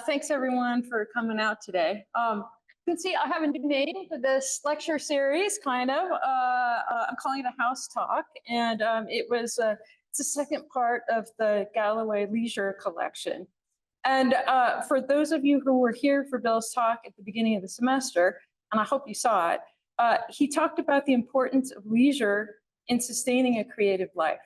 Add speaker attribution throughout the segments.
Speaker 1: Thanks everyone for coming out today. You can see I have a new name for this lecture series, kind of. I'm calling it a House Talk, and it's the second part of the Galloway Leisure Collection. And for those of you who were here for Bill's talk at the beginning of the semester, and I hope you saw it, he talked about the importance of leisure in sustaining a creative life.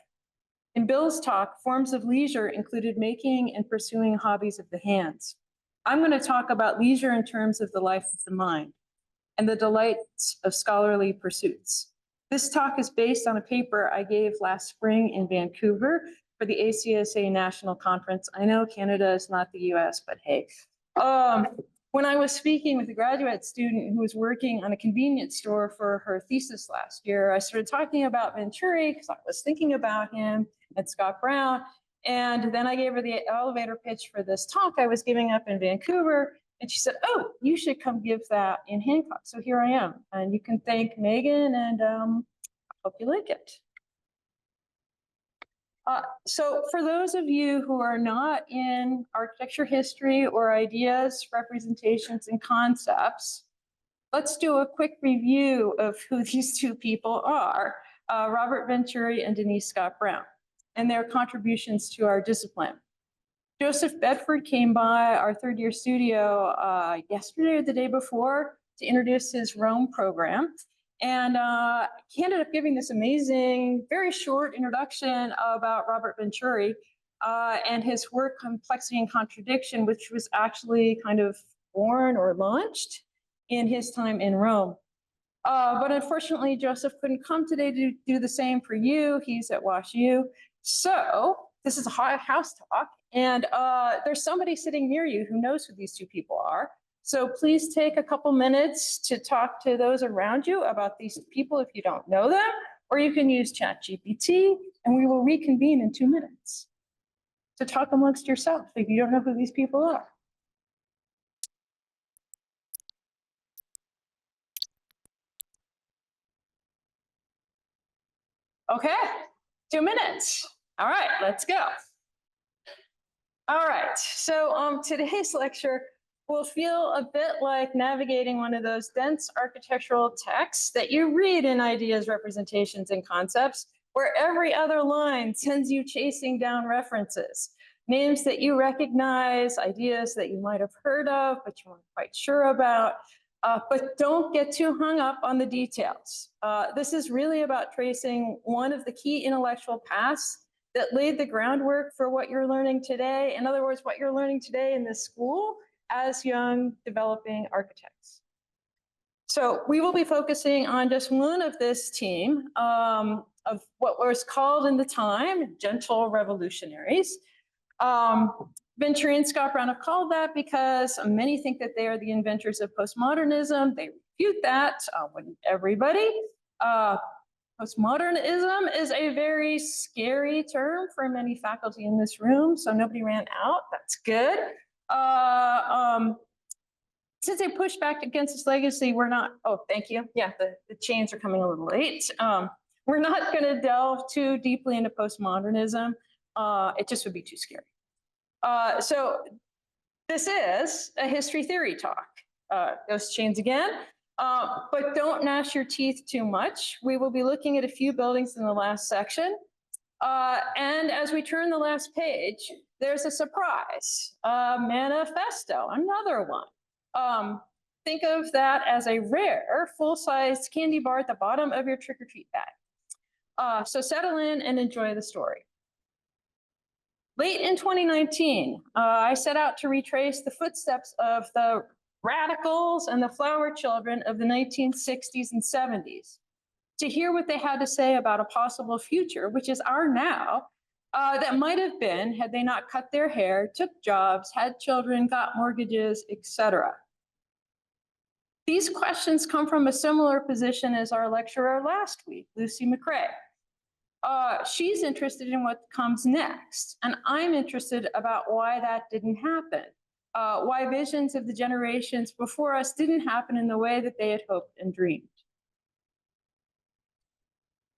Speaker 1: In Bill's talk, forms of leisure included making and pursuing hobbies of the hands. I'm going to talk about leisure in terms of the life of the mind and the delights of scholarly pursuits. This talk is based on a paper I gave last spring in Vancouver for the ACSA National Conference. I know Canada is not the US, but hey. When I was speaking with a graduate student who was working on a convenience store for her thesis last year, I started talking about Venturi because I was thinking about him and Scott Brown. And then I gave her the elevator pitch for this talk I was giving up in Vancouver. And she said, oh, you should come give that in Hancock. So here I am. And you can thank Megan, and I hope you like it. So for those of you who are not in architecture history or ideas, representations, and concepts, let's do a quick review of who these two people are, Robert Venturi and Denise Scott Brown, and their contributions to our discipline. Joseph Bedford came by our third-year studio yesterday or the day before to introduce his Rome program. And he ended up giving this amazing, very short introduction about Robert Venturi and his work, Complexity and Contradiction, which was actually kind of born or launched in his time in Rome. But unfortunately, Joseph couldn't come today to do the same for you. He's at Wash U. So this is a house talk, and there's somebody sitting near you who knows who these two people are. So please take a couple minutes to talk to those around you about these people if you don't know them, or you can use ChatGPT, and we will reconvene in 2 minutes. So talk amongst yourself if you don't know who these people are. Okay, 2 minutes. All right, let's go. All right, so today's lecture will feel a bit like navigating one of those dense architectural texts that you read in Ideas, Representations, and Concepts, where every other line sends you chasing down references, names that you recognize, ideas that you might have heard of, but you weren't quite sure about. But don't get too hung up on the details. This is really about tracing one of the key intellectual paths that laid the groundwork for what you're learning today. In other words, what you're learning today in this school as young developing architects. So we will be focusing on just one of this team of what was called in the time gentle revolutionaries. Venturi and Scott Brown have called that because many think that they are the inventors of postmodernism. They refute that, wouldn't everybody? Postmodernism is a very scary term for many faculty in this room, so nobody ran out. That's good. Since they pushed back against this legacy, we're not, oh, thank you. Yeah, the chains are coming a little late. We're not going to delve too deeply into postmodernism. It just would be too scary. So this is a history theory talk. Those chains again. But don't gnash your teeth too much. We will be looking at a few buildings in the last section. And as we turn the last page, there's a surprise, manifesto, another one. Think of that as a rare, full-sized candy bar at the bottom of your trick-or-treat bag. So settle in and enjoy the story. Late in 2019, I set out to retrace the footsteps of the radicals and the flower children of the 1960s and 70s to hear what they had to say about a possible future, which is our now, that might have been had they not cut their hair, took jobs, had children, got mortgages, etc. These questions come from a similar position as our lecturer last week, Lucy McGrath. She's interested in what comes next, and I'm interested about why that didn't happen, why visions of the generations before us didn't happen in the way that they had hoped and dreamed.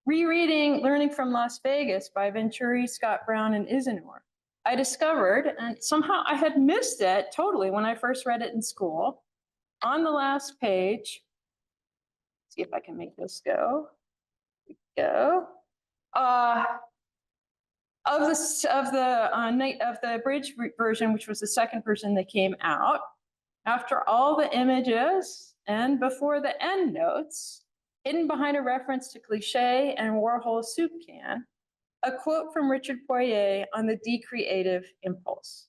Speaker 1: Rereading Learning from Las Vegas by Venturi, Scott Brown, and Isenor, I discovered, and somehow I had missed it totally when I first read it in school, on the last page. See if I can make this go. Go. Uh, of the abridged version, which was the second version that came out, after all the images and before the endnotes, hidden behind a reference to cliche and Warhol's soup can, a quote from Richard Poirier on the decreative impulse.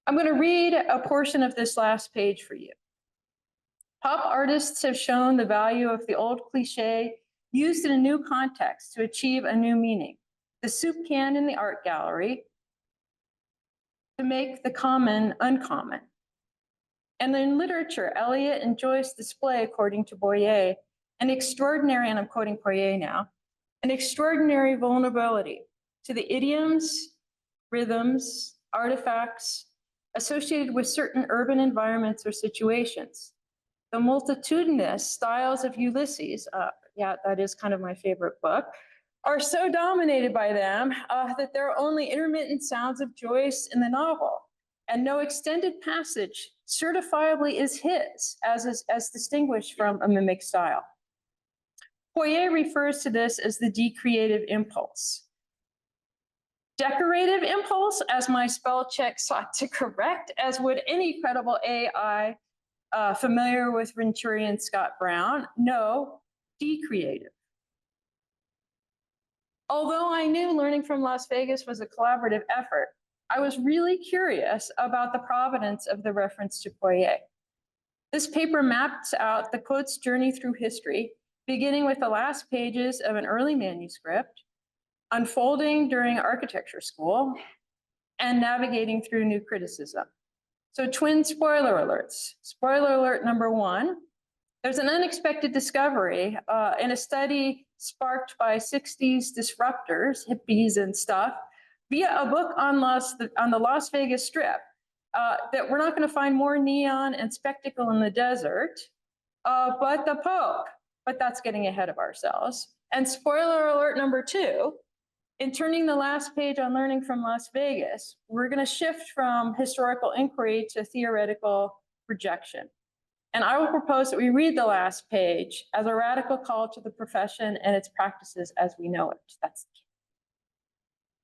Speaker 1: I'm going to read a portion of this last page for you. Pop artists have shown the value of the old cliche used in a new context to achieve a new meaning. The soup can in the art gallery to make the common uncommon. And in literature, Eliot and Joyce display, according to Poirier, an extraordinary, and I'm quoting Poirier now, an extraordinary vulnerability to the idioms, rhythms, artifacts associated with certain urban environments or situations. The multitudinous styles of Ulysses, yeah, that is kind of my favorite book, are so dominated by them that there are only intermittent sounds of Joyce in the novel, and no extended passage certifiably is his, as distinguished from a mimic style. Poirier refers to this as the decreative impulse. Decorative impulse, as my spell check sought to correct, as would any credible AI familiar with Venturian Scott Brown. No, decreative. Although I knew learning from Las Vegas was a collaborative effort, I was really curious about the provenance of the reference to Poirier. This paper maps out the quote's journey through history, beginning with the last pages of an early manuscript, unfolding during architecture school, and navigating through new criticism. So twin spoiler alerts. Spoiler alert number one, there's an unexpected discovery in a study sparked by 60s disruptors, hippies and stuff, via a book on the Las Vegas Strip, that we're not going to find more neon and spectacle in the desert, but the Pope. But that's getting ahead of ourselves. And spoiler alert number two, in turning the last page on learning from Las Vegas, we're going to shift from historical inquiry to theoretical projection. And I will propose that we read the last page as a radical call to the profession and its practices as we know it. That's the key.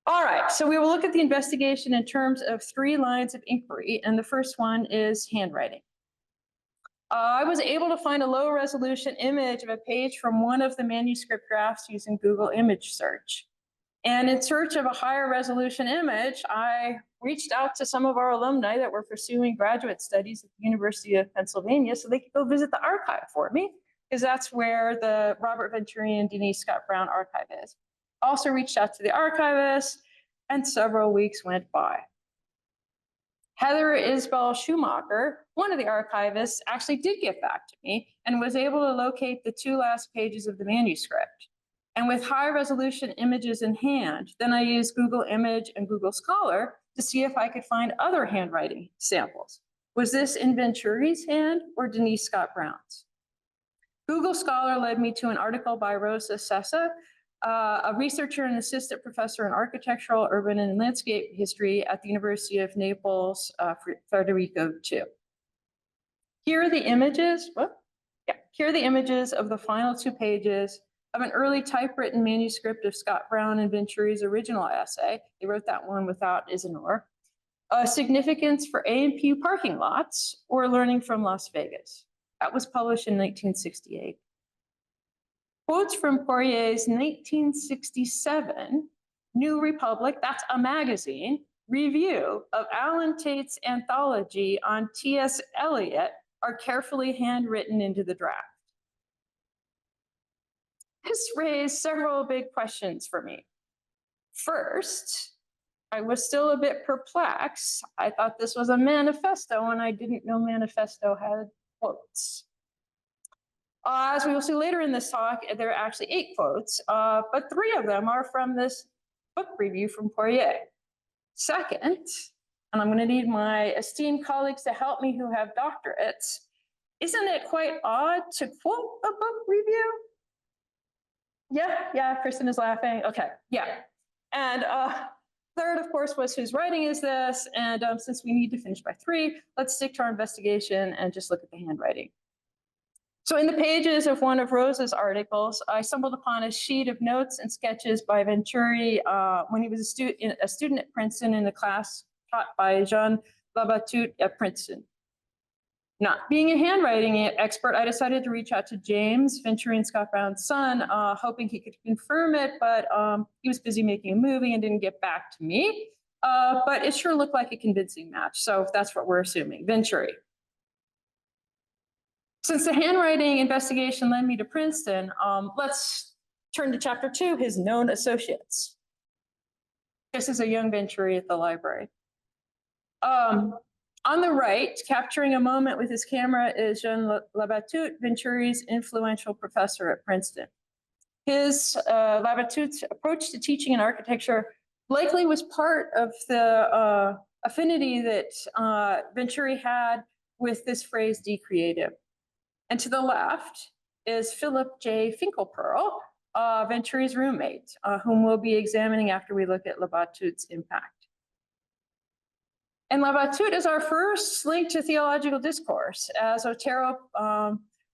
Speaker 1: All right, so we will look at the investigation in terms of 3 lines of inquiry, and the first one is handwriting. I was able to find a low resolution image of a page from one of the manuscript drafts using Google image search. And in search of a higher resolution image, I reached out to some of our alumni that were pursuing graduate studies at the University of Pennsylvania so they could go visit the archive for me, because that's where the Robert Venturian Denise Scott Brown archive is. Also reached out to the archivist, and several weeks went by. Heather Isbell Schumacher, one of the archivists, actually did get back to me and was able to locate the 2 last pages of the manuscript. And with high resolution images in hand, then I used Google Image and Google Scholar to see if I could find other handwriting samples. Was this in Venturi's hand or Denise Scott Brown's? Google Scholar led me to an article by Rosa Sessa, a researcher and assistant professor in architectural, urban, and landscape history at the University of Naples, Federico II. Here are the images. Here are the images of the final 2 pages of an early typewritten manuscript of Scott Brown and Venturi's original essay. They wrote that one without Isanor. Significance for A&P parking lots, or learning from Las Vegas. That was published in 1968. Quotes from Poirier's 1967 New Republic, that's a magazine, review of Alan Tate's anthology on T.S. Eliot are carefully handwritten into the draft. This raised several big questions for me. First, I was still a bit perplexed. I thought this was a manifesto, and I didn't know manifesto had quotes. As we will see later in this talk, there are actually 8 quotes, but 3 of them are from this book review from Poirier. Second, and I'm going to need my esteemed colleagues to help me who have doctorates, isn't it quite odd to quote a book review? Yeah, Kristen is laughing. Okay, yeah. And third, of course, was whose writing is this? And since we need to finish by 3, let's stick to our investigation and just look at the handwriting. So in the pages of one of Rose's articles, I stumbled upon a sheet of notes and sketches by Venturi when he was a student at Princeton in a class taught by Jean Labatut at Princeton. Not being a handwriting expert, I decided to reach out to James, Venturi and Scott Brown's son, hoping he could confirm it, but he was busy making a movie and didn't get back to me. But it sure looked like a convincing match, so that's what we're assuming, Venturi. Since the handwriting investigation led me to Princeton, let's turn to chapter 2, his known associates. This is a young Venturi at the library. On the right, capturing a moment with his camera, is Jean Labatut, Venturi's influential professor at Princeton. His Labatut's approach to teaching in architecture likely was part of the affinity that Venturi had with this phrase, decreative. And to the left is Philip J. Finkelpearl, Venturi's roommate, whom we'll be examining after we look at Labatut's impact. And Labatut is our first link to theological discourse, as Otero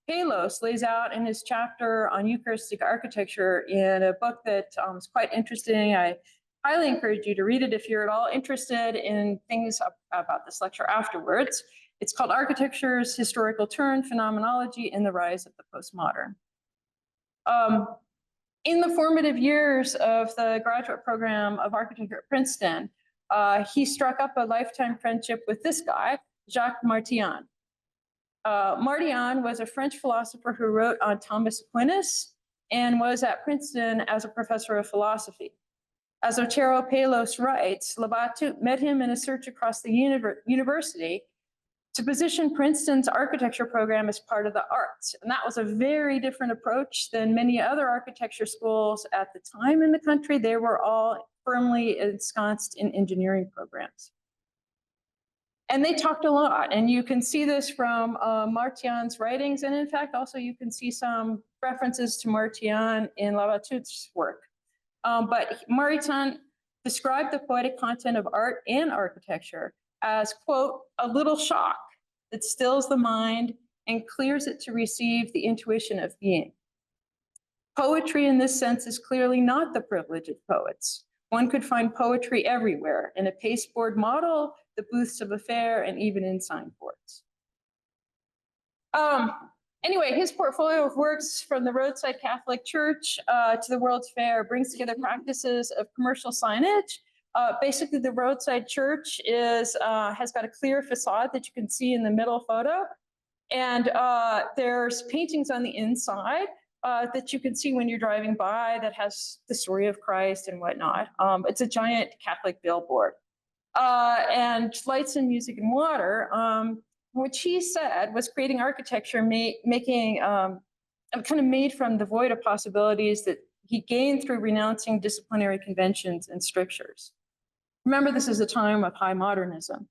Speaker 1: Palos lays out in his chapter on Eucharistic architecture in a book that is quite interesting. I highly encourage you to read it if you're at all interested in things about this lecture afterwards. It's called Architecture's Historical Turn, Phenomenology, and the Rise of the Postmodern. In the formative years of the graduate program of architecture at Princeton, he struck up a lifetime friendship with this guy, Jacques Maritain. Maritain was a French philosopher who wrote on Thomas Aquinas and was at Princeton as a professor of philosophy. As Otero Palos writes, Labatut met him in a search across the university to position Princeton's architecture program as part of the arts. And that was a very different approach than many other architecture schools at the time in the country. They were all firmly ensconced in engineering programs. And they talked a lot, and you can see this from Martian's writings, and in fact, also you can see some references to Martian in Labatut's work. But Maritain described the poetic content of art and architecture as, quote, a little shock that stills the mind and clears it to receive the intuition of being. Poetry in this sense is clearly not the privilege of poets. One could find poetry everywhere, in a pasteboard model, the booths of a fair, and even in signboards. Anyway, his portfolio of works from the roadside Catholic church to the World's Fair brings together practices of commercial signage. Basically, the roadside church has got a clear facade that you can see in the middle photo. And there's paintings on the inside that you can see when you're driving by that has the story of Christ and whatnot. It's a giant Catholic billboard. And lights and music and water, which he said was creating architecture, making kind of made from the void of possibilities that he gained through renouncing disciplinary conventions and strictures. Remember, this is a time of high modernism.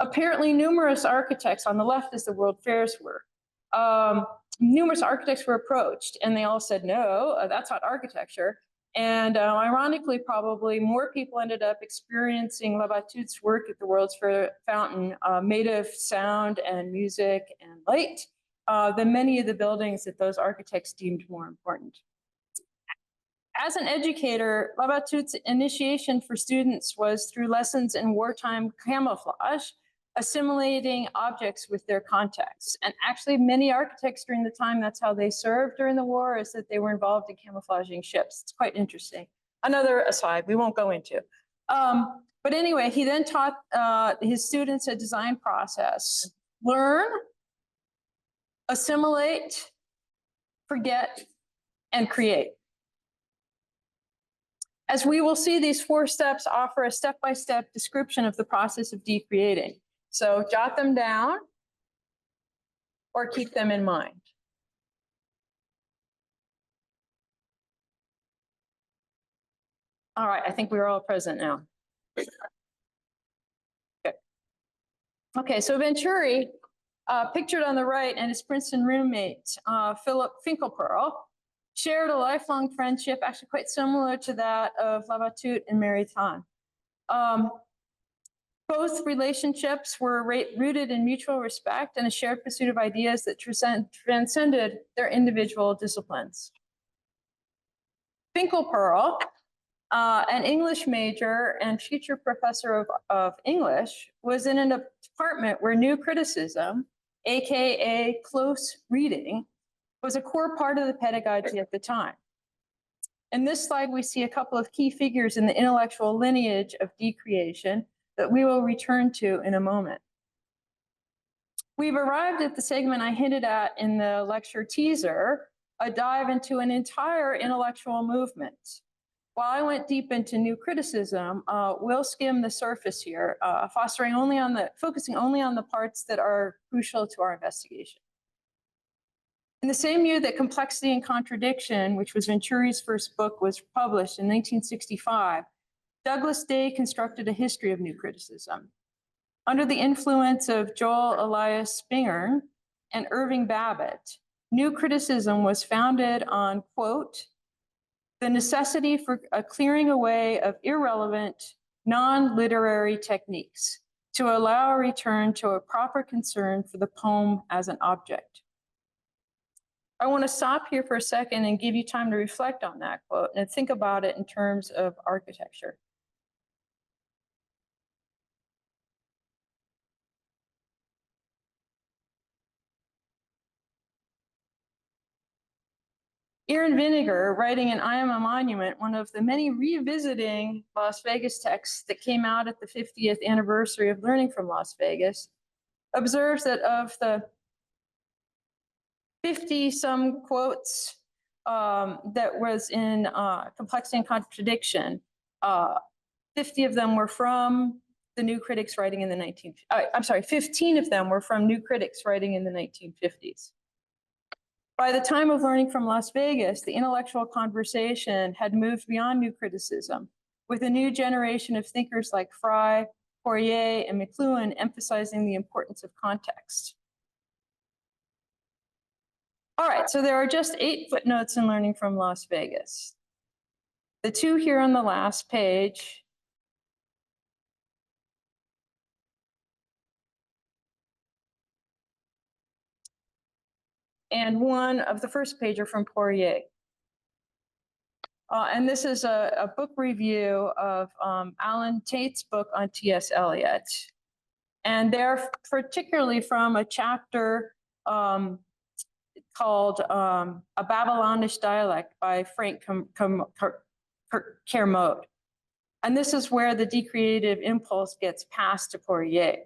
Speaker 1: Apparently, numerous architects, on the left as the World Fairs were, numerous architects were approached, and they all said, no, that's not architecture. And ironically, probably more people ended up experiencing Labatut's work at the World's Fair fountain made of sound and music and light than many of the buildings that those architects deemed more important. As an educator, Labatut's initiation for students was through lessons in wartime camouflage, assimilating objects with their context. And actually, many architects during the time, that's how they served during the war, is that they were involved in camouflaging ships. It's quite interesting. Another aside we won't go into. But anyway, he then taught his students a design process: learn, assimilate, forget, and create. As we will see, these 4 steps offer a step-by-step description of the process of decreating. So jot them down or keep them in mind. All right, I think we're all present now. Good. Okay, so Venturi, pictured on the right, and his Princeton roommate, Philip Finkelpearl, shared a lifelong friendship, actually quite similar to that of Labatut and Maritain. Both relationships were rooted in mutual respect and a shared pursuit of ideas that transcended their individual disciplines. Finkelpearl, an English major and future professor of English, was in a department where new criticism, aka close reading, was a core part of the pedagogy at the time. In this slide, we see a couple of key figures in the intellectual lineage of decreation that we will return to in a moment. We've arrived at the segment I hinted at in the lecture teaser, a dive into an entire intellectual movement. While I went deep into new criticism, we'll skim the surface here, focusing only on the parts that are crucial to our investigation. In the same year that Complexity and Contradiction, which was Venturi's first book, was published in 1965, Douglas Day constructed a history of new criticism. Under the influence of Joel Elias Spingern and Irving Babbitt, new criticism was founded on, quote, the necessity for a clearing away of irrelevant, non-literary techniques to allow a return to a proper concern for the poem as an object. I want to stop here for a second and give you time to reflect on that quote and think about it in terms of architecture. Aaron Vinegar, writing in I Am a Monument, one of the many revisiting Las Vegas texts that came out at the 50th anniversary of Learning from Las Vegas, observes that of the 50-some quotes that was in Complexity and Contradiction, 50 of them were from the new critics writing in the 15 of them were from new critics writing in the 1950s. By the time of Learning from Las Vegas, the intellectual conversation had moved beyond new criticism, with a new generation of thinkers like Fry, Poirier, and McLuhan emphasizing the importance of context. All right, so there are just 8 footnotes in Learning from Las Vegas. The 2 here on the last page and 1 of the first page are from Poirier. And this is a book review of Alan Tate's book on T.S. Eliot. And they're particularly from a chapter called A Babylonish Dialect by Frank Kermode. And this is where the decreative impulse gets passed to Poirier.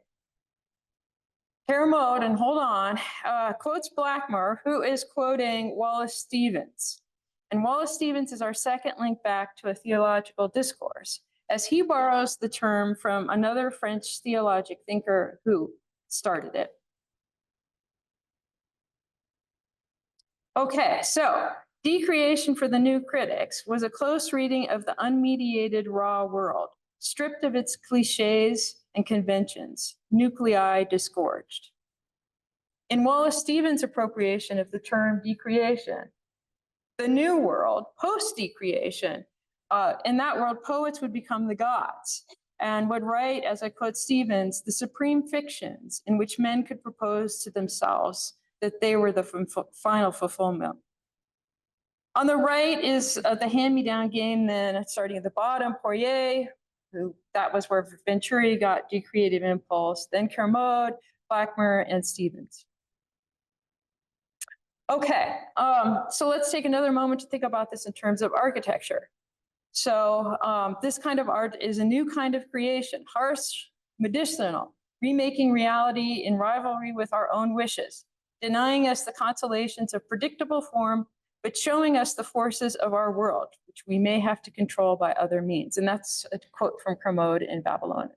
Speaker 1: Kermode, and hold on, quotes Blackmore, who is quoting Wallace Stevens. And Wallace Stevens is our second link back to a theological discourse, as he borrows the term from another French theologic thinker who started it. Okay, so Decreation for the New Critics was a close reading of the unmediated raw world, stripped of its cliches and conventions, nuclei disgorged. In Wallace Stevens' appropriation of the term decreation, the new world, post-decreation, in that world, poets would become the gods and would write, as I quote Stevens, the supreme fictions in which men could propose to themselves that they were the final fulfillment. On the right is the hand-me-down game, then starting at the bottom, Poirier, that was where Venturi got decreative impulse, then Kermode, Blackmore, and Stevens. Okay, so let's take another moment to think about this in terms of architecture. So this kind of art is a new kind of creation, harsh, medicinal, remaking reality in rivalry with our own wishes, denying us the consolations of predictable form, but showing us the forces of our world, which we may have to control by other means. And that's a quote from Kermode in Babylonish.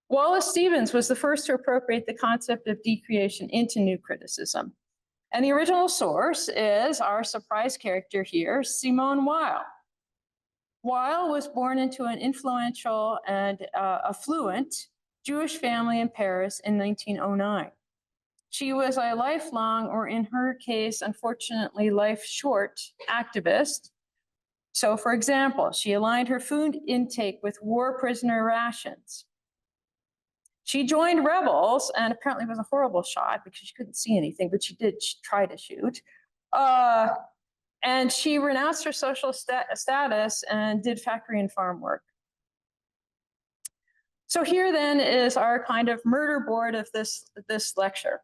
Speaker 1: Wallace Stevens was the first to appropriate the concept of decreation into new criticism. And the original source is our surprise character here, Simone Weil. Weil was born into an influential and affluent Jewish family in Paris in 1909. She was a lifelong, or in her case, unfortunately, life short activist. So, for example, she aligned her food intake with war prisoner rations. She joined rebels and apparently was a horrible shot because she couldn't see anything, but she did try to shoot. And she renounced her social status and did factory and farm work. So here then is our kind of murder board of this lecture.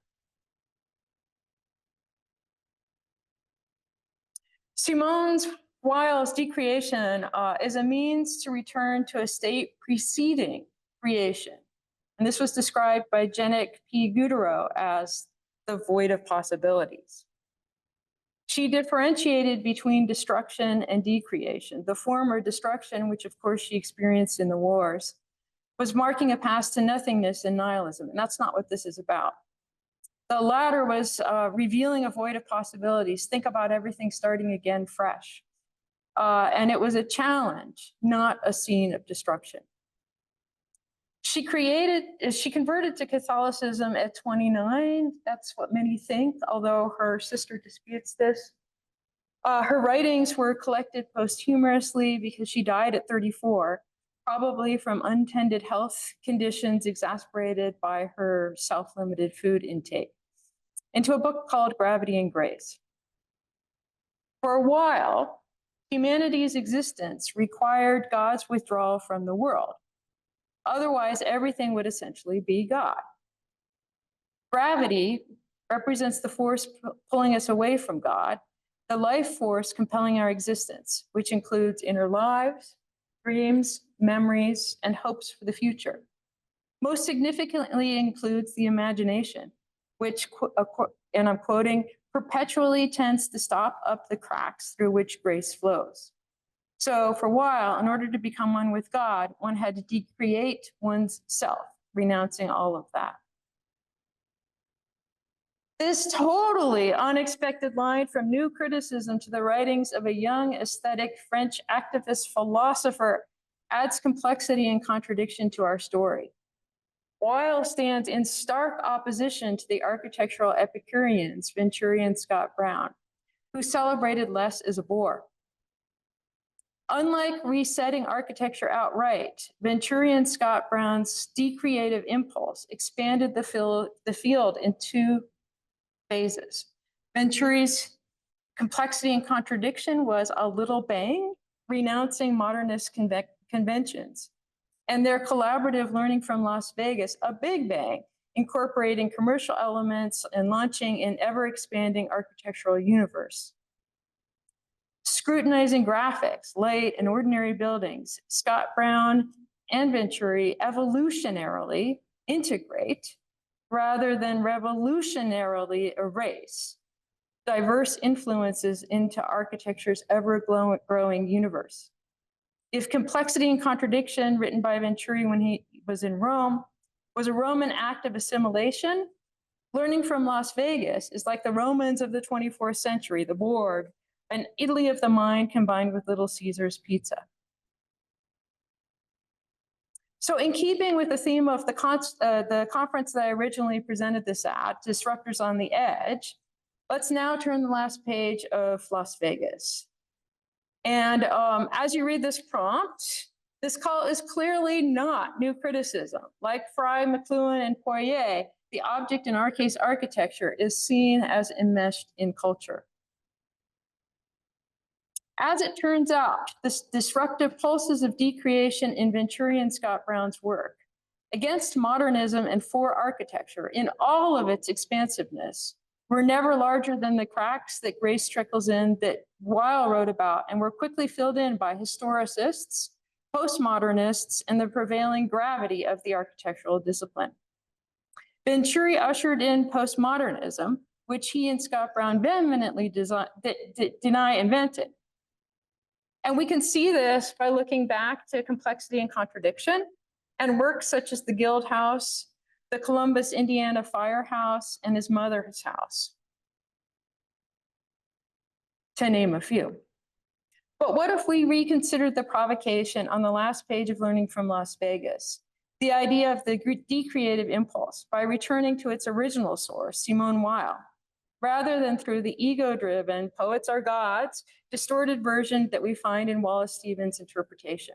Speaker 1: Simone Weil's decreation is a means to return to a state preceding creation. And this was described by Janek P. Goudreau as the void of possibilities. She differentiated between destruction and decreation. The former, destruction, which of course she experienced in the wars, was marking a path to nothingness and nihilism, and that's not what this is about. The latter was revealing a void of possibilities. Think about everything starting again fresh. And it was a challenge, not a scene of destruction. She converted to Catholicism at 29. That's what many think, although her sister disputes this. Her writings were collected posthumously because she died at 34, probably from untended health conditions exacerbated by her self-limited food intake, into a book called Gravity and Grace. For a while, humanity's existence required God's withdrawal from the world. Otherwise, everything would essentially be God. Gravity represents the force pulling us away from God, the life force compelling our existence, which includes inner lives, dreams, memories, and hopes for the future. Most significantly includes the imagination, which, and I'm quoting, perpetually tends to stop up the cracks through which grace flows. So for a while, in order to become one with God, one had to decreate one's self, renouncing all of that. This totally unexpected line from new criticism to the writings of a young aesthetic French activist philosopher adds complexity and contradiction to our story. Weil stands in stark opposition to the architectural Epicureans, Venturi and Scott Brown, who celebrated less as a bore. Unlike resetting architecture outright, Venturi and Scott Brown's decreative impulse expanded the field in two phases. Venturi's complexity and contradiction was a little bang, renouncing modernist conventions, and their collaborative learning from Las Vegas, a big bang, incorporating commercial elements and launching an ever-expanding architectural universe. Scrutinizing graphics, light, and ordinary buildings, Scott Brown and Venturi evolutionarily integrate rather than revolutionarily erase diverse influences into architecture's ever-growing universe. If Complexity and Contradiction, written by Venturi when he was in Rome, was a Roman act of assimilation, learning from Las Vegas is like the Romans of the 24th century, the Borg, an Italy of the mind combined with Little Caesar's pizza. So in keeping with the theme of the conference that I originally presented this at, Disruptors on the Edge, let's now turn the last page of Las Vegas. And as you read this prompt, this call is clearly not new criticism. Like Fry, McLuhan, and Poirier, the object, in our case, architecture, is seen as enmeshed in culture. As it turns out, the disruptive pulses of decreation in Venturi and Scott Brown's work against modernism and for architecture in all of its expansiveness were never larger than the cracks that grace trickles in that Weil wrote about, and were quickly filled in by historicists, postmodernists, and the prevailing gravity of the architectural discipline. Venturi ushered in postmodernism, which he and Scott Brown vehemently deny invented. And we can see this by looking back to Complexity and Contradiction and works such as the Guild House, the Columbus, Indiana Firehouse, and his mother's house, to name a few. But what if we reconsidered the provocation on the last page of Learning from Las Vegas the idea of the decreative impulse by returning to its original source, Simone Weil, rather than through the ego-driven poets are gods, distorted version that we find in Wallace Stevens' interpretation.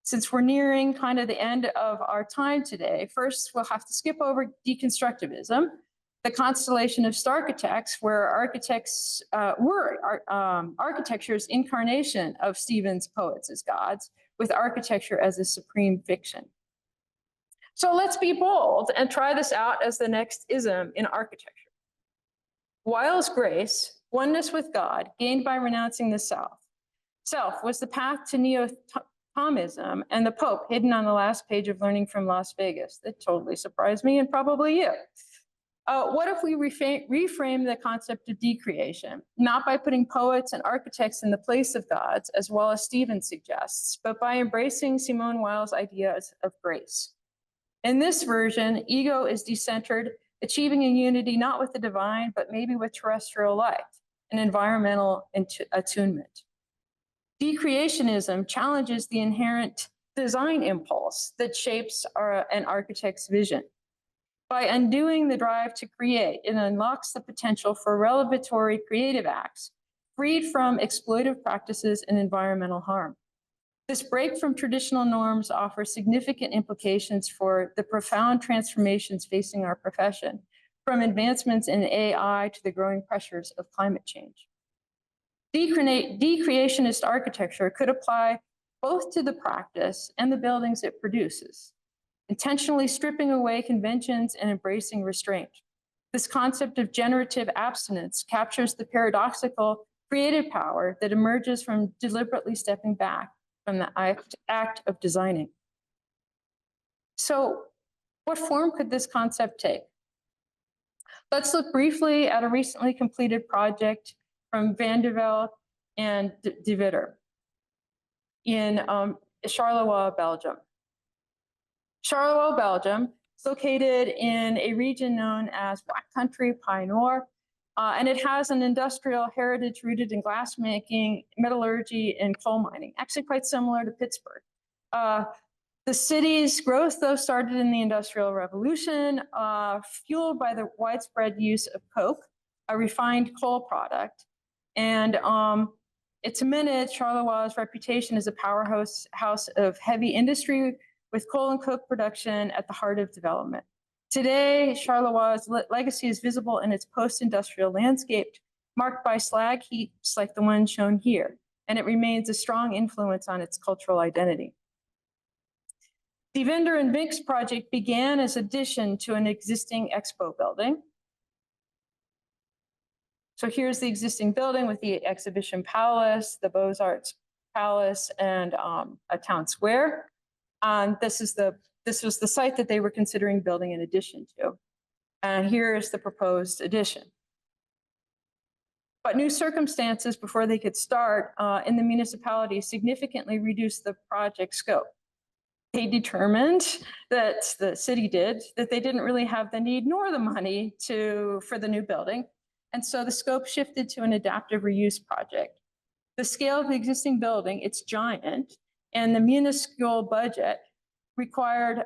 Speaker 1: Since we're nearing kind of the end of our time today, first we'll have to skip over deconstructivism, the constellation of starchitects, where architects were architecture's incarnation of Stevens' poets as gods, with architecture as a supreme fiction. So let's be bold and try this out as the next ism in architecture. Weil's grace, oneness with God, gained by renouncing the self. Self was the path to Neo-Thomism and the Pope hidden on the last page of Learning from Las Vegas. That totally surprised me and probably you. What if we reframe the concept of decreation, not by putting poets and architects in the place of gods, as well as Stevens suggests, but by embracing Simone Weil's ideas of grace? In this version, ego is decentered, achieving a unity not with the divine, but maybe with terrestrial life, an environmental attunement. Decreationism challenges the inherent design impulse that shapes an architect's vision. By undoing the drive to create, it unlocks the potential for revelatory creative acts, freed from exploitive practices and environmental harm. This break from traditional norms offers significant implications for the profound transformations facing our profession, from advancements in AI to the growing pressures of climate change. Decreationist architecture could apply both to the practice and the buildings it produces, intentionally stripping away conventions and embracing restraint. This concept of generative abstinence captures the paradoxical creative power that emerges from deliberately stepping back from the act of designing. So, what form could this concept take? Let's look briefly at a recently completed project from Van der Velde and De Witter in Charleroi, Belgium. Charleroi, Belgium is located in a region known as Black Country, Pie Nord, and it has an industrial heritage rooted in glassmaking, metallurgy, and coal mining, actually quite similar to Pittsburgh. The city's growth, though, started in the Industrial Revolution, fueled by the widespread use of coke, a refined coal product. And it cemented Charleroi reputation as a powerhouse of heavy industry with coal and coke production at the heart of development. Today, Charleroi legacy is visible in its post-industrial landscape, marked by slag heaps like the one shown here, and it remains a strong influence on its cultural identity. De Winder and Vink's project began as addition to an existing expo building. So here's the existing building with the exhibition palace, the Beaux-Arts Palace, and a town square. This was the site that they were considering building in addition to. And here is the proposed addition. But new circumstances before they could start in the municipality significantly reduced the project scope. They determined, that the city did, that they didn't really have the need nor the money for the new building. And so the scope shifted to an adaptive reuse project. The scale of the existing building, it's giant, and the municipal budget required,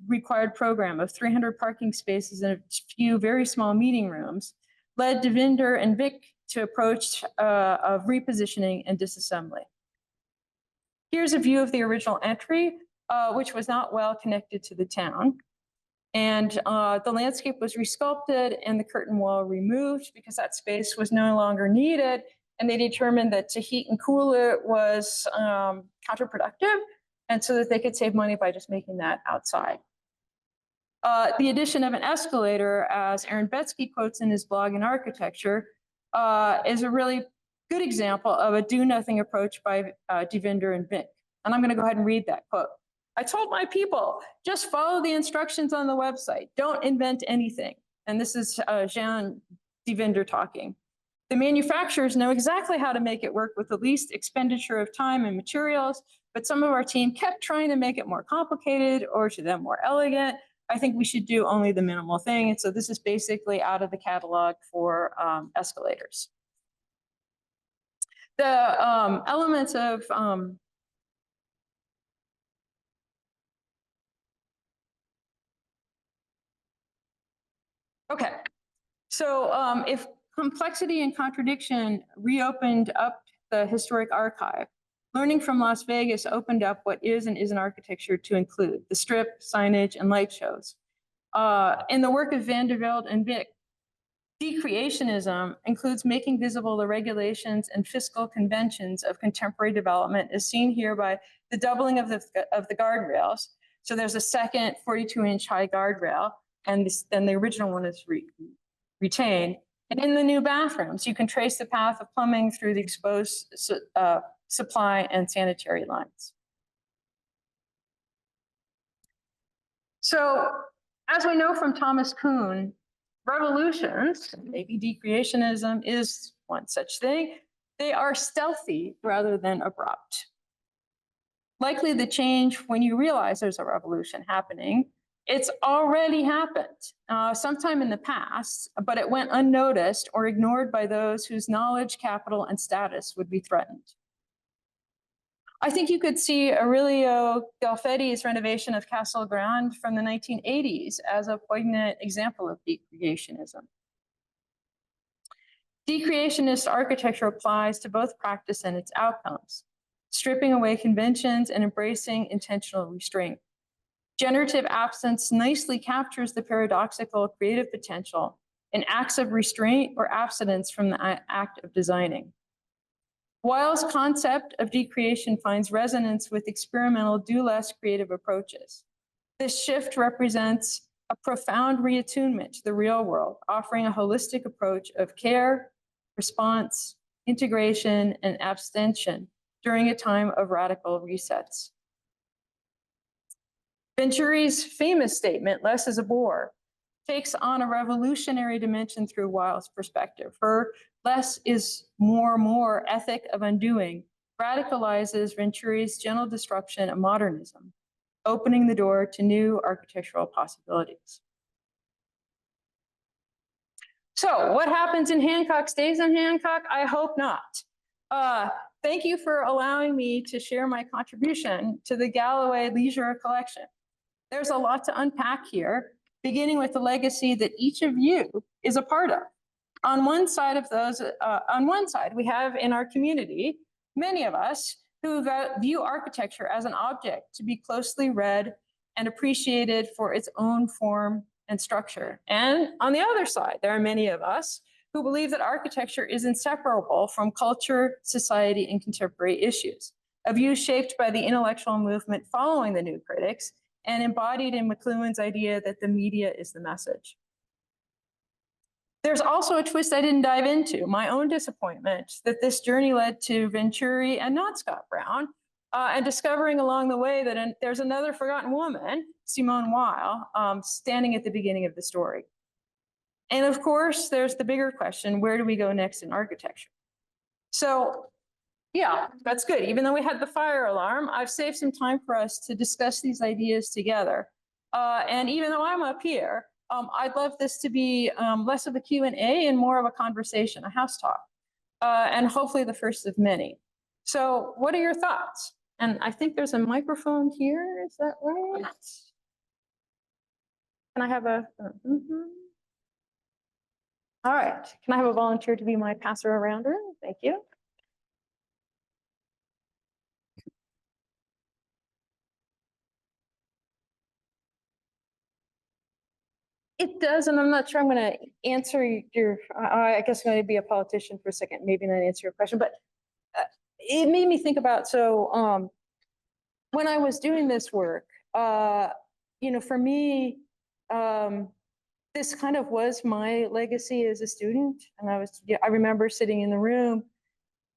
Speaker 1: required program of 300 parking spaces and a few very small meeting rooms led De Winder and Vink to approach of repositioning and disassembly. Here's a view of the original entry, which was not well connected to the town. And the landscape was resculpted and the curtain wall removed because that space was no longer needed. And they determined that to heat and cool it was counterproductive, and so that they could save money by just making that outside. The addition of an escalator, as Aaron Betsky quotes in his blog in architecture, is a really good example of a do-nothing approach by De Winder and Vink. And I'm going to go ahead and read that quote. I told my people, just follow the instructions on the website. Don't invent anything. And this is Jean De Winder talking. The manufacturers know exactly how to make it work with the least expenditure of time and materials, but some of our team kept trying to make it more complicated or to them more elegant. I think we should do only the minimal thing. And so this is basically out of the catalog for escalators. The elements of Okay, so if complexity and contradiction reopened up the historic archive, learning from Las Vegas opened up what is and isn't architecture to include the strip, signage, and light shows. In the work of Vandervelde and Vick, decreationism includes making visible the regulations and fiscal conventions of contemporary development, as seen here by the doubling of the guardrails. So there's a second 42-inch high guardrail, and then the original one is retained. And in the new bathrooms, you can trace the path of plumbing through the exposed supply and sanitary lines. So, as we know from Thomas Kuhn, revolutions, maybe decreationism is one such thing, they are stealthy rather than abrupt. Likely the change when you realize there's a revolution happening, it's already happened sometime in the past, but it went unnoticed or ignored by those whose knowledge, capital, and status would be threatened. I think you could see Aurelio Galfetti's renovation of Castle Grande from the 1980s as a poignant example of decreationism. Decreationist architecture applies to both practice and its outcomes, stripping away conventions and embracing intentional restraint. Generative absence nicely captures the paradoxical creative potential in acts of restraint or abstinence from the act of designing. Weil's concept of decreation finds resonance with experimental do less creative approaches. This shift represents a profound reattunement to the real world, offering a holistic approach of care, response, integration, and abstention during a time of radical resets. Venturi's famous statement, "Less is a bore," takes on a revolutionary dimension through Weil's perspective. Her less is more ethic of undoing radicalizes Venturi's gentle disruption of modernism, opening the door to new architectural possibilities. So what happens in Hancock stays in Hancock? I hope not. Thank you for allowing me to share my contribution to the Galloway Leisure Collection. There's a lot to unpack here, beginning with the legacy that each of you is a part of. On one side, we have in our community, many of us who view architecture as an object to be closely read and appreciated for its own form and structure. And on the other side, there are many of us who believe that architecture is inseparable from culture, society, and contemporary issues, a view shaped by the intellectual movement following the New Critics and embodied in McLuhan's idea that the media is the message. There's also a twist I didn't dive into, my own disappointment that this journey led to Venturi and not Scott Brown, and discovering along the way that there's another forgotten woman, Simone Weil, standing at the beginning of the story. And of course, there's the bigger question, where do we go next in architecture? So yeah, that's good. Even though we had the fire alarm, I've saved some time for us to discuss these ideas together. And even though I'm up here, I'd love this to be less of a Q&A and more of a conversation, a house talk, and hopefully the first of many. So what are your thoughts? And I think there's a microphone here, is that right? Can I have a, All right, can I have a volunteer to be my passer-arounder? Thank you. It does, and I'm not sure I'm going to answer your, I guess I'm going to be a politician for a second, maybe not answer your question, but it made me think about, so when I was doing this work, you know, for me, this kind of was my legacy as a student. And I remember sitting in the room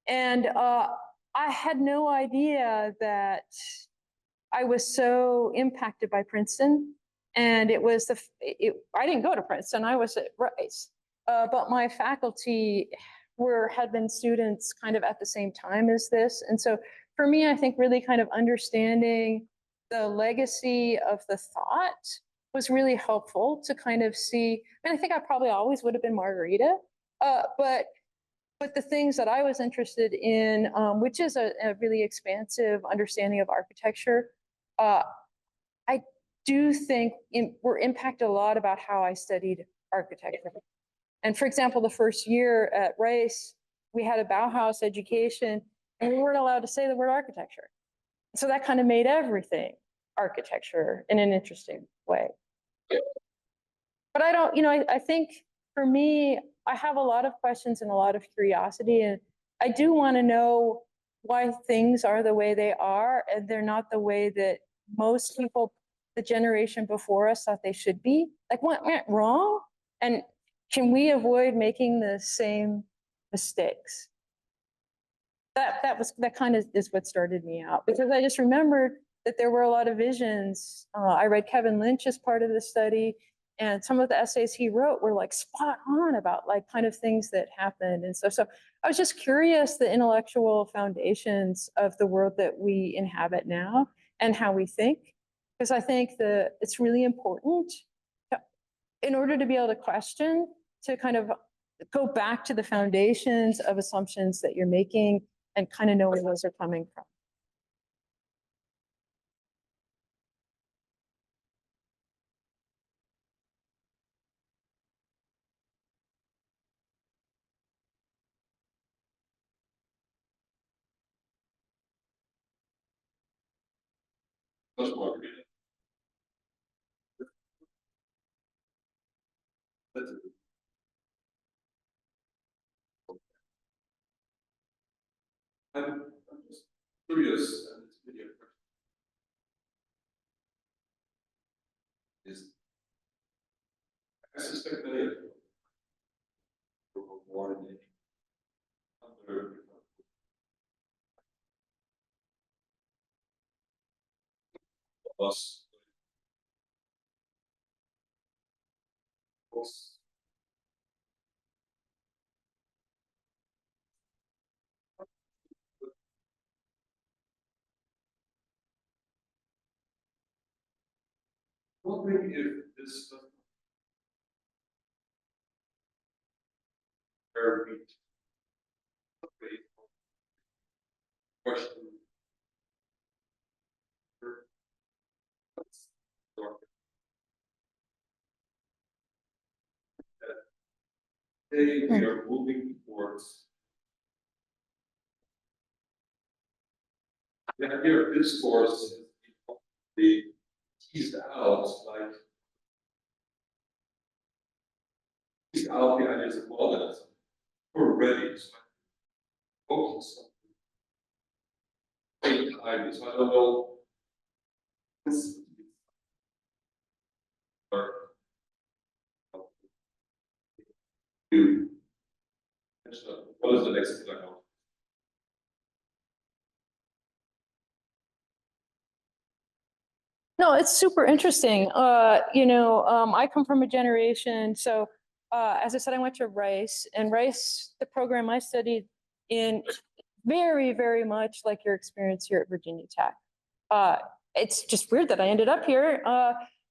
Speaker 1: and I had no idea that I was so impacted by Princeton. And it was I didn't go to Princeton, I was at Rice, but my faculty had been students kind of at the same time as this. And so for me, I think really kind of understanding the legacy of the thought was really helpful to kind of see, and I think I probably always would have been Margarita, but the things that I was interested in, which is a really expansive understanding of architecture, I do think were impacted a lot about how I studied architecture. And for example, the first year at Rice, we had a Bauhaus education and we weren't allowed to say the word architecture. So that kind of made everything architecture in an interesting way. But I don't, I think for me, I have a lot of questions and a lot of curiosity, and I do want to know why things are the way they are, and they're not the way that most people, the generation before us, thought they should be. Like, what went wrong? And can we avoid making the same mistakes? That kind of is what started me out, because I just remembered that there were a lot of visions. I read Kevin Lynch as part of the study, and some of the essays he wrote were like spot on about like kind of things that happened. And so I was just curious, the intellectual foundations of the world that we inhabit now and how we think, because I think that it's really important to, in order to be able to question, to kind of go back to the foundations of assumptions that you're making and kind of know where those are coming from.
Speaker 2: That's Margarita. That's it. I'm just curious, and it's really a question, is I suspect many of you were born in under us. Wondering if this very question today we are moving towards the idea of discourse be teased out, like teased out the ideas of modernism. We're ready to focus on ideas. So I don't know. Or what is the next thing?
Speaker 1: No, it's super interesting. I come from a generation. So, as I said, I went to Rice, and Rice, the program I studied in, very, very much like your experience here at Virginia Tech. It's just weird that I ended up here.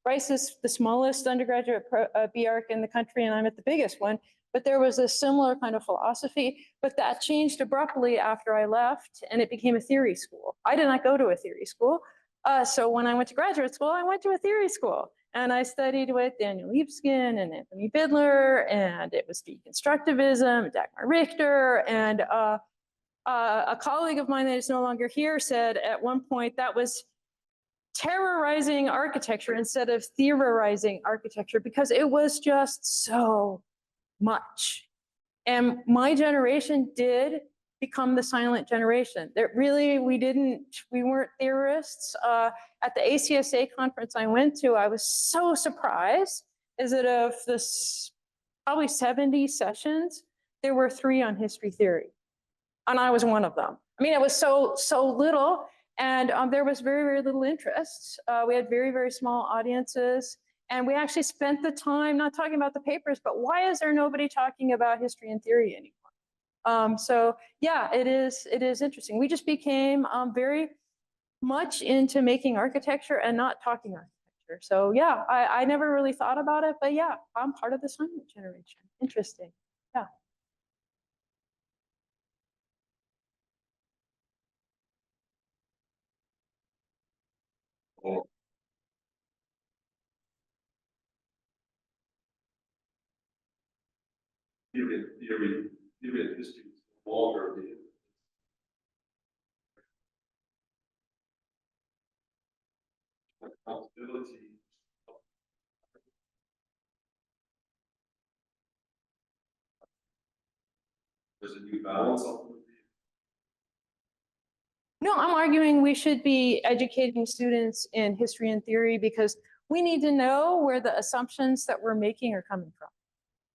Speaker 1: Rice is the smallest undergraduate BArch in the country, and I'm at the biggest one. But there was a similar kind of philosophy, but that changed abruptly after I left, and it became a theory school. I did not go to a theory school. So when I went to graduate school, I went to a theory school, and I studied with Daniel Libeskind and Anthony Bidler, and it was deconstructivism, Dagmar Richter, and a colleague of mine that is no longer here said at one point that was terrorizing architecture instead of theorizing architecture, because it was just so much. And my generation did become the silent generation. That really, we weren't theorists. At the ACSA conference I went to, I was so surprised, is that of this probably 70 sessions, there were 3 on history theory. And I was one of them. I mean, it was so little, and there was very, very little interest. We had very, very small audiences, and we actually spent the time not talking about the papers, but why is there nobody talking about history and theory anymore? So yeah, it is interesting. We just became very much into making architecture and not talking architecture. So yeah, I never really thought about it, but yeah, I'm part of the silent generation. Interesting. Yeah.
Speaker 2: Oh, theory and history is no longer the accountability. There's a new balance on the.
Speaker 1: No, I'm arguing we should be educating students in history and theory because we need to know where the assumptions that we're making are coming from.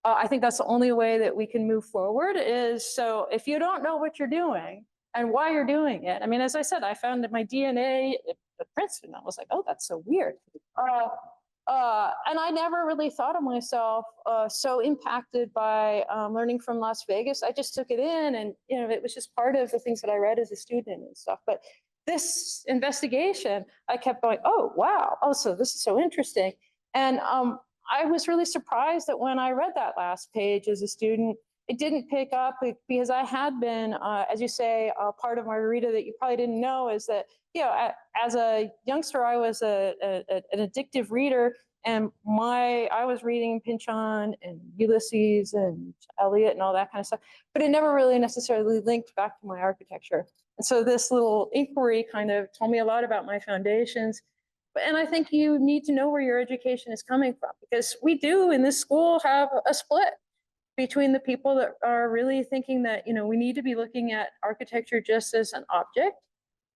Speaker 1: I think that's the only way that we can move forward is, so if you don't know what you're doing and why you're doing it, I mean, as I said, I found that my DNA at Princeton, I was like, oh, that's so weird. And I never really thought of myself so impacted by learning from Las Vegas. I just took it in and, you know, it was just part of the things that I read as a student and stuff. But this investigation, I kept going, oh, wow. Oh, so this is so interesting. And I was really surprised that when I read that last page as a student, it didn't pick up because I had been, as you say, part of Margarita that you probably didn't know is that, you know, as a youngster, I was an addictive reader, and I was reading Pynchon and Ulysses and Eliot and all that kind of stuff, but it never really necessarily linked back to my architecture. And so this little inquiry kind of told me a lot about my foundations. And I think you need to know where your education is coming from, because we do in this school have a split between the people that are really thinking that, you know, we need to be looking at architecture just as an object,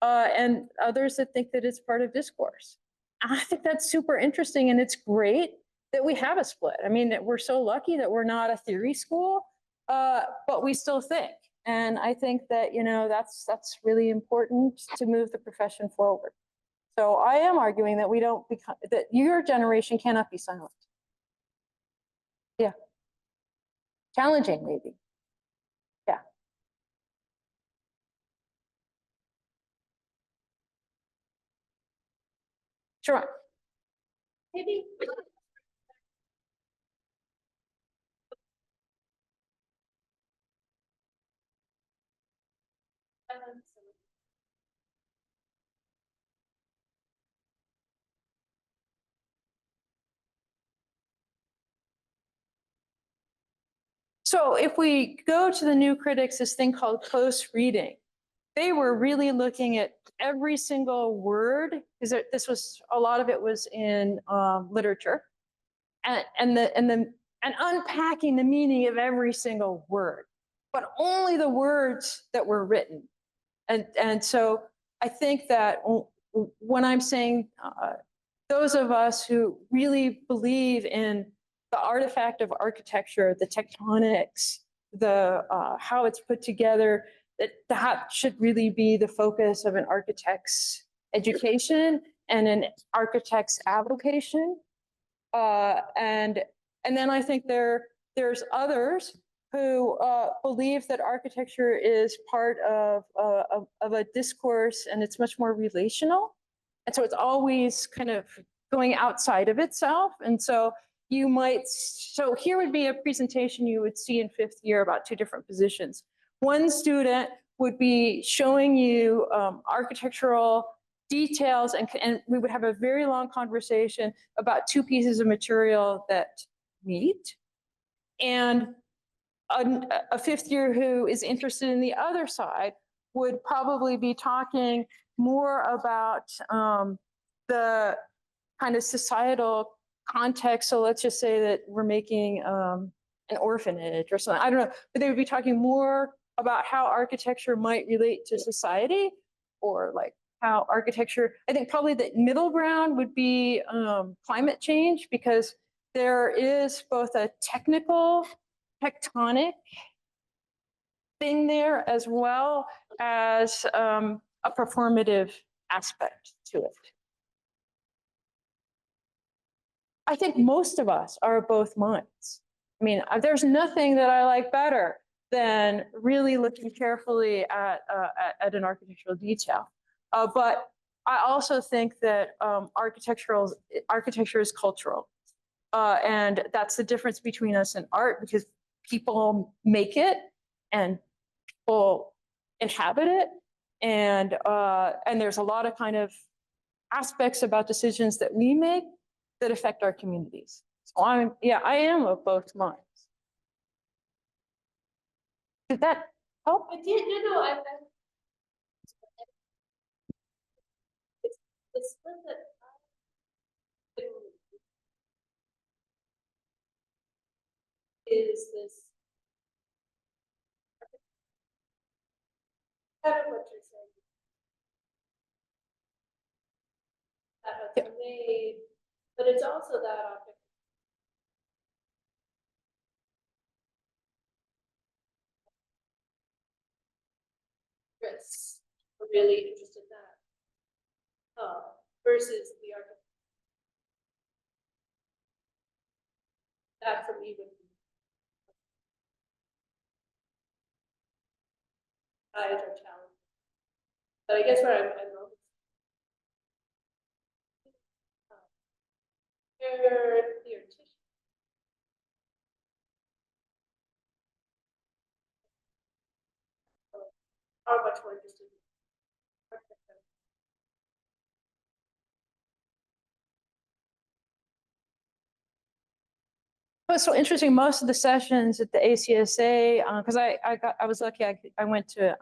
Speaker 1: and others that think that it's part of discourse. I think that's super interesting, and it's great that we have a split. I mean, that we're so lucky that we're not a theory school, but we still think. And I think that, you know, that's really important to move the profession forward. So I am arguing that we don't become, that your generation cannot be silent. Yeah. Challenging, maybe. Yeah. Sure. Maybe. So if we go to the new critics, this thing called close reading, they were really looking at every single word, because this was, a lot of it was in literature, and unpacking the meaning of every single word, but only the words that were written. And so I think that when I'm saying those of us who really believe in the artifact of architecture, the tectonics, the how it's put together, that should really be the focus of an architect's education and an architect's avocation. And then I think there's others who believe that architecture is part of a discourse, and it's much more relational. And so it's always kind of going outside of itself. And so you might, so here would be a presentation you would see in fifth year about two different positions. One student would be showing you architectural details, and we would have a very long conversation about two pieces of material that meet. And a fifth year who is interested in the other side would probably be talking more about the kind of societal context. So let's just say that we're making an orphanage or something. I don't know, but they would be talking more about how architecture might relate to society, or like how architecture, I think probably the middle ground would be climate change, because there is both a technical, tectonic thing there, as well as a performative aspect to it. I think most of us are both minds. I mean, there's nothing that I like better than really looking carefully at an architectural detail. But I also think that architecture is cultural. And that's the difference between us and art, because people make it and people inhabit it. And there's a lot of kind of aspects about decisions that we make that affect our communities. So I am of both minds. Did that help?
Speaker 3: I did, no, it's split that. Is this. Kind of what you're saying. That has been made, but it's also that object. Chris, are really interested in that. Versus the architect. That for me would be. Size or challenge. But I guess where I'm your tissue. How much more interested in architecture?
Speaker 1: It was so interesting. Most of the sessions at the ACSA, because I was lucky. I went to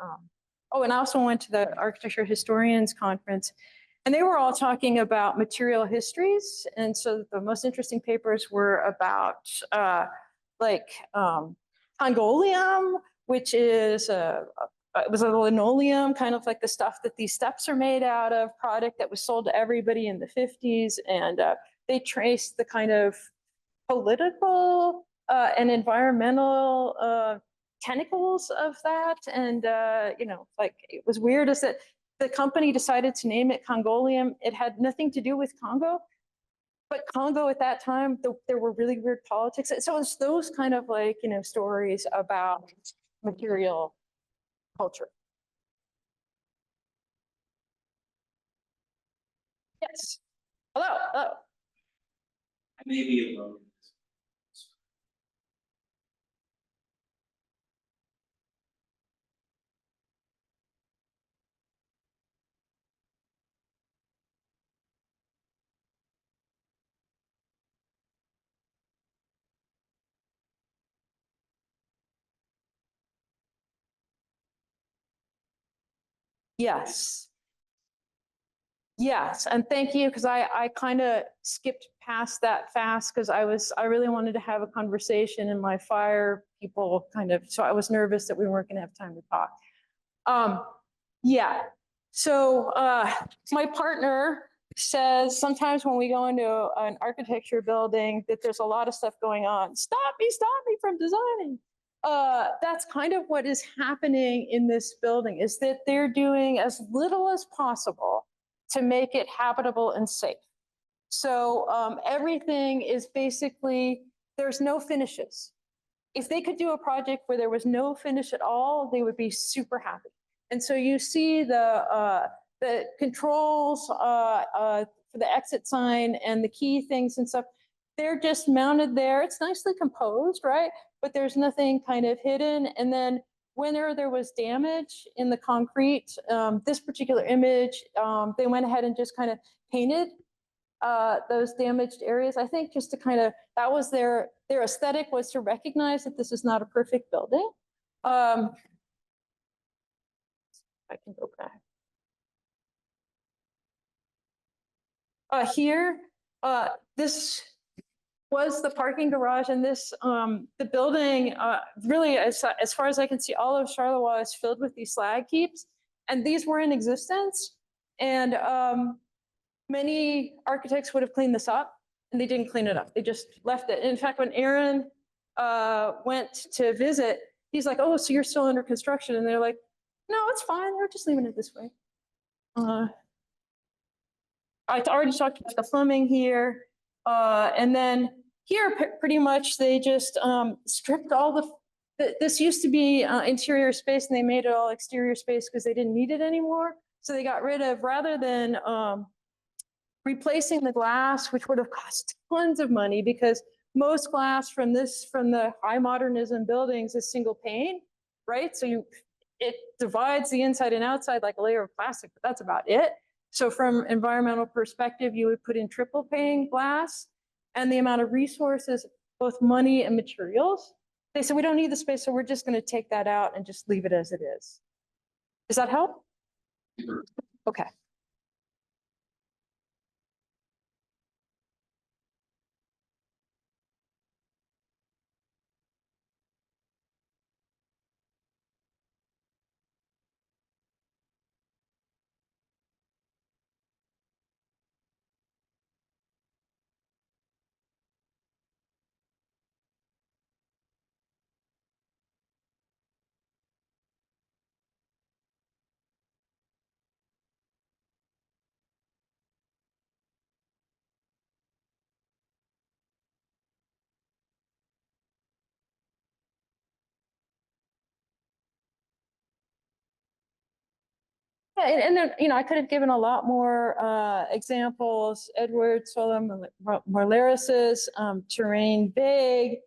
Speaker 1: oh, and I also went to the Architecture Historians Conference, and they were all talking about material histories. And so the most interesting papers were about like Congolium, which is it was a linoleum, kind of like the stuff that these steps are made out of, product that was sold to everybody in the 50s, and they traced the kind of political and environmental tentacles of that. And, you know, like it was weird is that the company decided to name it Congolium. It had nothing to do with Congo, but Congo at that time, there were really weird politics. So it's those kind of like, you know, stories about material culture. Yes. Hello, hello.
Speaker 2: I may be alone.
Speaker 1: Yes. Yes, and thank you, because I kind of skipped past that fast because I really wanted to have a conversation, and my fire people kind of, so I was nervous that we weren't going to have time to talk. Yeah, so my partner says sometimes when we go into an architecture building that there's a lot of stuff going on. Stop me from designing. That's kind of what is happening in this building, is that they're doing as little as possible to make it habitable and safe. So everything is basically, there's no finishes. If they could do a project where there was no finish at all, they would be super happy. And so you see the controls for the exit sign and the key things and stuff, they're just mounted there. It's nicely composed, right? But there's nothing kind of hidden. And then whenever there was damage in the concrete, this particular image, they went ahead and just kind of painted those damaged areas. I think just to kind of, that was their aesthetic, was to recognize that this is not a perfect building. I can go back. Here, this was the parking garage, and this, the building, really, as far as I can see, all of Charleroi is filled with these slag heaps, and these were in existence. And many architects would have cleaned this up, and they didn't clean it up. They just left it. In fact, when Aaron went to visit, he's like, "Oh, so you're still under construction?" And they're like, "No, it's fine. We're just leaving it this way." I already talked about the plumbing here. And then here, pretty much, they just stripped all this used to be interior space, and they made it all exterior space because they didn't need it anymore. So they got rid of, rather than replacing the glass, which would have cost tons of money, because most glass from the high modernism buildings is single pane, right? So it divides the inside and outside like a layer of plastic, but that's about it. So from environmental perspective, you would put in triple pane glass, and the amount of resources, both money and materials, They said, we don't need the space, so we're just going to take that out and just leave it as it is. Does that help? Okay. Yeah, and then, you know, I could have given a lot more examples. Edward Sola Morleris's Terrain Big,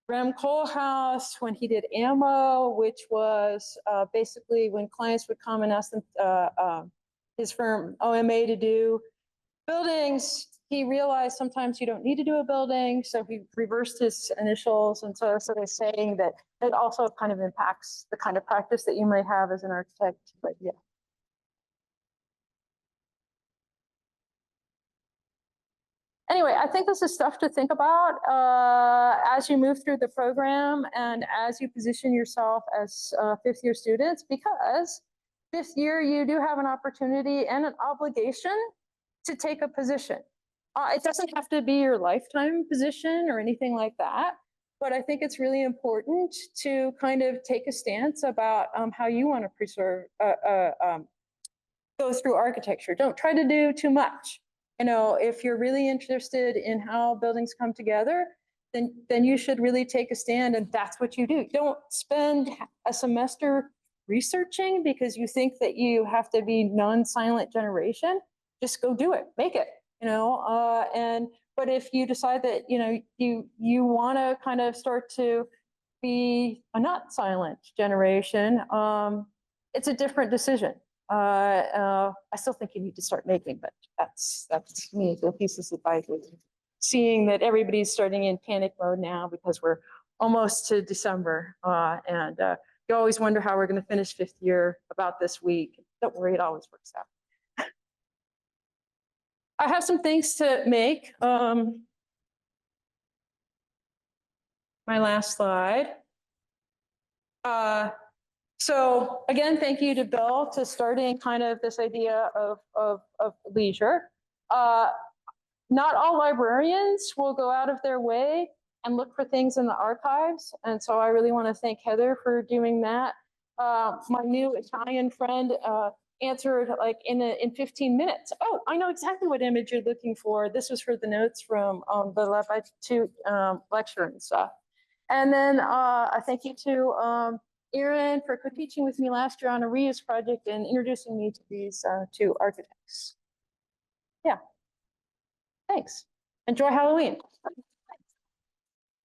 Speaker 1: Rem Koolhaas, when he did ammo, which was basically when clients would come and ask them, his firm OMA to do buildings, he realized sometimes you don't need to do a building, so he reversed his initials, and so they're saying that it also kind of impacts the kind of practice that you might have as an architect, but yeah. Anyway, I think this is stuff to think about as you move through the program and as you position yourself as fifth-year students, because fifth year you do have an opportunity and an obligation to take a position. It doesn't have to be your lifetime position or anything like that, but I think it's really important to kind of take a stance about how you want to preserve, go through architecture. Don't try to do too much. You know, if you're really interested in how buildings come together, then you should really take a stand, and that's what you do. Don't spend a semester researching because you think that you have to be non-silent generation. Just go do it, make it, you know, but if you decide that, you know, you want to kind of start to be a not silent generation, it's a different decision. I still think you need to start making, but that's me, the thesis advisor. Seeing that everybody's starting in panic mode now because we're almost to December, and you always wonder how we're going to finish fifth year about this week. Don't worry, it always works out. I have some things to make. My last slide. So again, thank you to Bill to starting kind of this idea of leisure. Not all librarians will go out of their way and look for things in the archives. And so I really want to thank Heather for doing that. My new Italian friend answered like in 15 minutes. Oh, I know exactly what image you're looking for. This was for the notes from the Lab 2 lecture and stuff. And then a thank you to Erin for co-teaching with me last year on a reuse project and introducing me to these two architects. Yeah. Thanks. Enjoy Halloween.